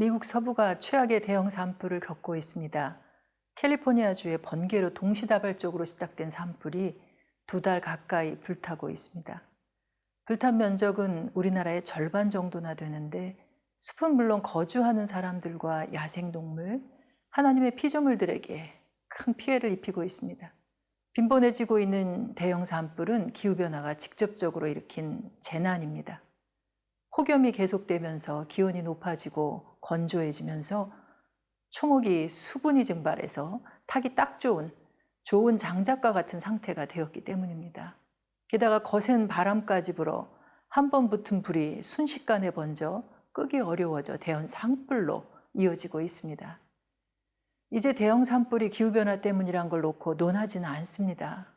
미국 서부가 최악의 대형 산불을 겪고 있습니다. 캘리포니아주의 번개로 동시다발적으로 시작된 산불이 2달 가까이 불타고 있습니다. 불탄 면적은 우리나라의 절반 정도나 되는데 숲은 물론 거주하는 사람들과 야생동물, 하나님의 피조물들에게 큰 피해를 입히고 있습니다. 빈번해지고 있는 대형 산불은 기후변화가 직접적으로 일으킨 재난입니다. 폭염이 계속되면서 기온이 높아지고 건조해지면서 초목이 수분이 증발해서 타기 딱 좋은 장작과 같은 상태가 되었기 때문입니다. 게다가 거센 바람까지 불어 한 번 붙은 불이 순식간에 번져 끄기 어려워져 대형 산불로 이어지고 있습니다. 이제 대형 산불이 기후변화 때문이란 걸 놓고 논하지는 않습니다.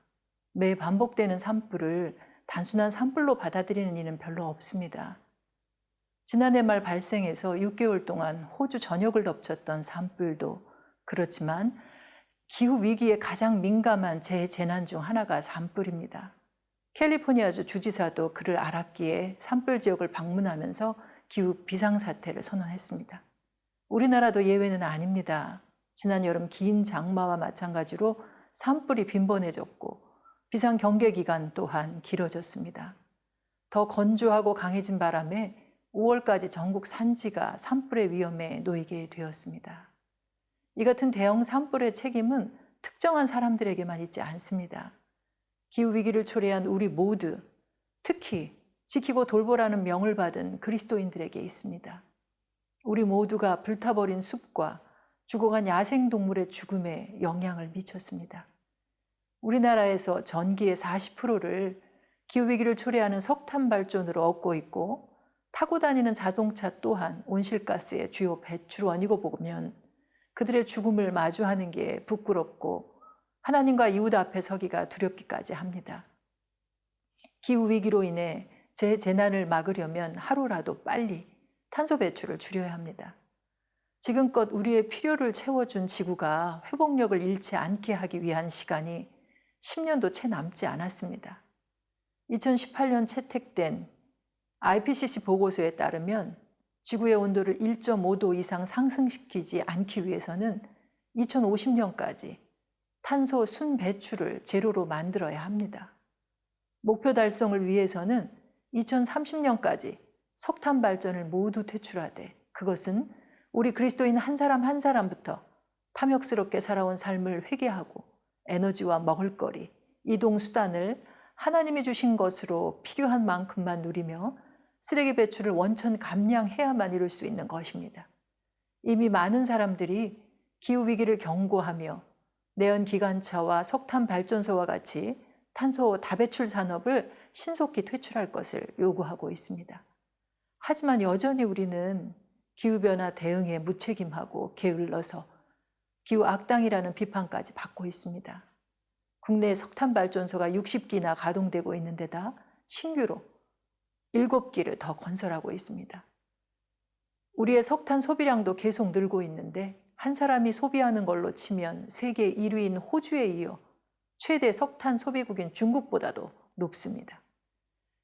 매 반복되는 산불을 단순한 산불로 받아들이는 이는 별로 없습니다. 지난해 말 발생해서 6개월 동안 호주 전역을 덮쳤던 산불도 그렇지만 기후위기에 가장 민감한 재난 중 하나가 산불입니다. 캘리포니아주 주지사도 그를 알았기에 산불 지역을 방문하면서 기후 비상사태를 선언했습니다. 우리나라도 예외는 아닙니다. 지난 여름 긴 장마와 마찬가지로 산불이 빈번해졌고 비상 경계 기간 또한 길어졌습니다. 더 건조하고 강해진 바람에 5월까지 전국 산지가 산불의 위험에 놓이게 되었습니다. 이 같은 대형 산불의 책임은 특정한 사람들에게만 있지 않습니다. 기후위기를 초래한 우리 모두, 특히 지키고 돌보라는 명을 받은 그리스도인들에게 있습니다. 우리 모두가 불타버린 숲과 죽어간 야생동물의 죽음에 영향을 미쳤습니다. 우리나라에서 전기의 40%를 기후위기를 초래하는 석탄 발전으로 얻고 있고 타고 다니는 자동차 또한 온실가스의 주요 배출원이고 보면 그들의 죽음을 마주하는 게 부끄럽고 하나님과 이웃 앞에 서기가 두렵기까지 합니다. 기후위기로 인해 재난을 막으려면 하루라도 빨리 탄소 배출을 줄여야 합니다. 지금껏 우리의 필요를 채워준 지구가 회복력을 잃지 않게 하기 위한 시간이 10년도 채 남지 않았습니다. 2018년 채택된 IPCC 보고서에 따르면 지구의 온도를 1.5도 이상 상승시키지 않기 위해서는 2050년까지 탄소 순 배출을 제로로 만들어야 합니다. 목표 달성을 위해서는 2030년까지 석탄 발전을 모두 퇴출하되 그것은 우리 그리스도인 한 사람 한 사람부터 탐욕스럽게 살아온 삶을 회개하고 에너지와 먹을거리, 이동 수단을 하나님이 주신 것으로 필요한 만큼만 누리며 쓰레기 배출을 원천 감량해야만 이룰 수 있는 것입니다. 이미 많은 사람들이 기후위기를 경고하며 내연기관차와 석탄 발전소와 같이 탄소 다배출 산업을 신속히 퇴출할 것을 요구하고 있습니다. 하지만 여전히 우리는 기후변화 대응에 무책임하고 게을러서 기후 악당이라는 비판까지 받고 있습니다. 국내 석탄 발전소가 60기나 가동되고 있는 데다 신규로 7기를 더 건설하고 있습니다. 우리의 석탄 소비량도 계속 늘고 있는데 한 사람이 소비하는 걸로 치면 세계 1위인 호주에 이어 최대 석탄 소비국인 중국보다도 높습니다.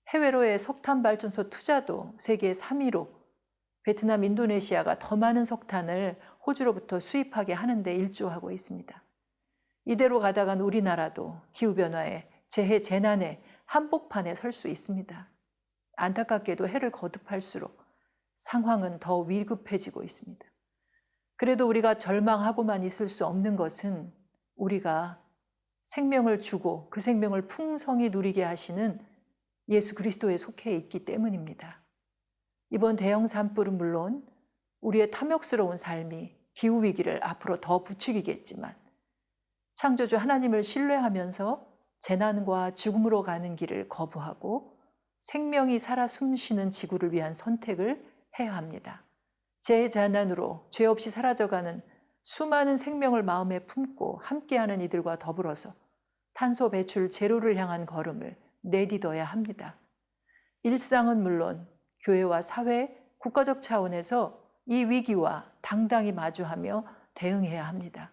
해외로의 석탄 발전소 투자도 세계 3위로 베트남, 인도네시아가 더 많은 석탄을 호주로부터 수입하게 하는 데 일조하고 있습니다. 이대로 가다간 우리나라도 기후변화에 재난의 한복판에 설 수 있습니다. 안타깝게도 해를 거듭할수록 상황은 더 위급해지고 있습니다. 그래도 우리가 절망하고만 있을 수 없는 것은 우리가 생명을 주고 그 생명을 풍성히 누리게 하시는 예수 그리스도에 속해 있기 때문입니다. 이번 대형 산불은 물론 우리의 탐욕스러운 삶이 기후위기를 앞으로 더 부추기겠지만 창조주 하나님을 신뢰하면서 재난과 죽음으로 가는 길을 거부하고 생명이 살아 숨쉬는 지구를 위한 선택을 해야 합니다. 재난으로 죄 없이 사라져가는 수많은 생명을 마음에 품고 함께하는 이들과 더불어서 탄소 배출 제로를 향한 걸음을 내딛어야 합니다. 일상은 물론 교회와 사회, 국가적 차원에서 이 위기와 당당히 마주하며 대응해야 합니다.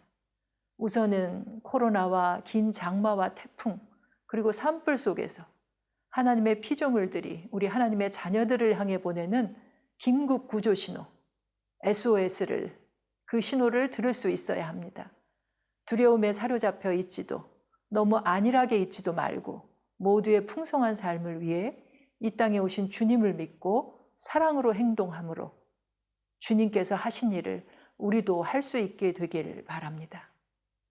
우선은 코로나와 긴 장마와 태풍 그리고 산불 속에서 하나님의 피조물들이 우리 하나님의 자녀들을 향해 보내는 긴급 구조 신호 SOS를, 그 신호를 들을 수 있어야 합니다. 두려움에 사로잡혀 있지도 너무 안일하게 있지도 말고 모두의 풍성한 삶을 위해 이 땅에 오신 주님을 믿고 사랑으로 행동함으로 주님께서 하신 일을 우리도 할 수 있게 되기를 바랍니다.